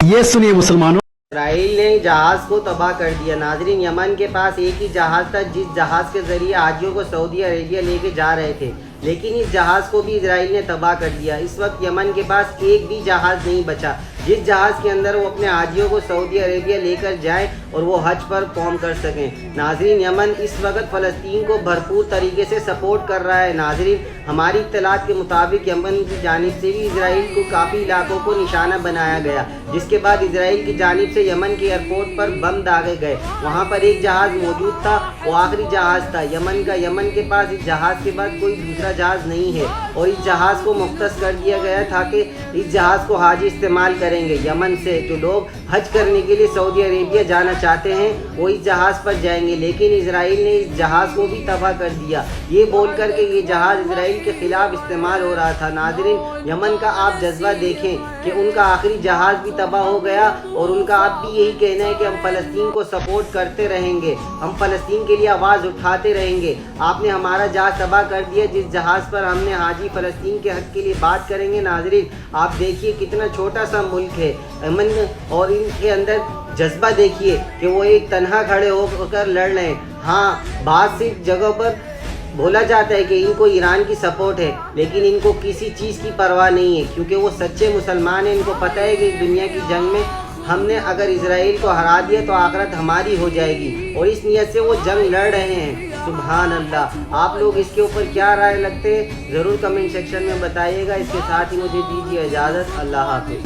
ये सुनिए मुसलमानों, इसराइल ने जहाज को तबाह कर दिया। नाजरीन, यमन के पास एक ही जहाज था जिस जहाज के जरिए हाजियों को सऊदी अरेबिया लेके जा रहे थे, लेकिन इस जहाज को भी इसराइल ने तबाह कर दिया। इस वक्त यमन के पास एक भी जहाज नहीं बचा जिस जहाज के अंदर वो अपने हाजियों को सऊदी अरेबिया लेकर जाएं और वो हज पर कौम कर सकें। नाजरीन, यमन इस वक्त फ़लस्तीन को भरपूर तरीके से सपोर्ट कर रहा है। नाजरीन, हमारी इत्तलात के मुताबिक यमन की जानिब से भी इसराइल को काफ़ी इलाकों को निशाना बनाया गया, जिसके बाद इसराइल की जानिब से यमन के एयरपोर्ट पर बम दागे गए। वहाँ पर एक जहाज़ मौजूद था, वो आखिरी जहाज़ था यमन का। यमन के पास इस जहाज़ के बाद कोई दूसरा जहाज़ नहीं है और इस जहाज़ को मुख्तस कर दिया गया ताकि इस जहाज़ को हाजी इस्तेमाल करेंगे। यमन से जो लोग हज करने के लिए सऊदी अरेबिया जाना चाहते हैं वो इस जहाज़ पर जाएंगे, लेकिन इसराइल ने इस जहाज़ को भी तबाह कर दिया, ये बोल कर के ये जहाज़ इसराइल के ख़िलाफ़ इस्तेमाल हो रहा था। नाज़रीन, यमन का आप जज्बा देखें कि उनका आखिरी जहाज़ भी तबाह हो गया और उनका अब भी यही कहना है कि हम फ़लस्तीन को सपोर्ट करते रहेंगे, हम फ़लस्तीन के लिए आवाज़ उठाते रहेंगे। आपने हमारा जहाज़ तबाह कर दिया जिस जहाज़ पर हमने हाजी फ़लस्तीन के हक़ के लिए बात करेंगे। नाज़रीन, आप देखिए कितना छोटा सा मुल्क है यमन, और इनके अंदर जज्बा देखिए कि वो एक तन्हा खड़े होकर लड़ रहे हैं। हाँ, बहुत सी जगहों पर बोला जाता है कि इनको ईरान की सपोर्ट है, लेकिन इनको किसी चीज़ की परवाह नहीं है, क्योंकि वो सच्चे मुसलमान हैं। इनको पता है कि दुनिया की जंग में हमने अगर इसराइल को हरा दिया तो आखिरत हमारी हो जाएगी, और इस नियत से वो जंग लड़ रहे हैं। सुभान अल्लाह। आप लोग इसके ऊपर क्या राय लगते हैं ज़रूर कमेंट सेक्शन में बताइएगा। इसके साथ ही मुझे दीजिए इजाज़त। अल्लाह हाफ़िज़।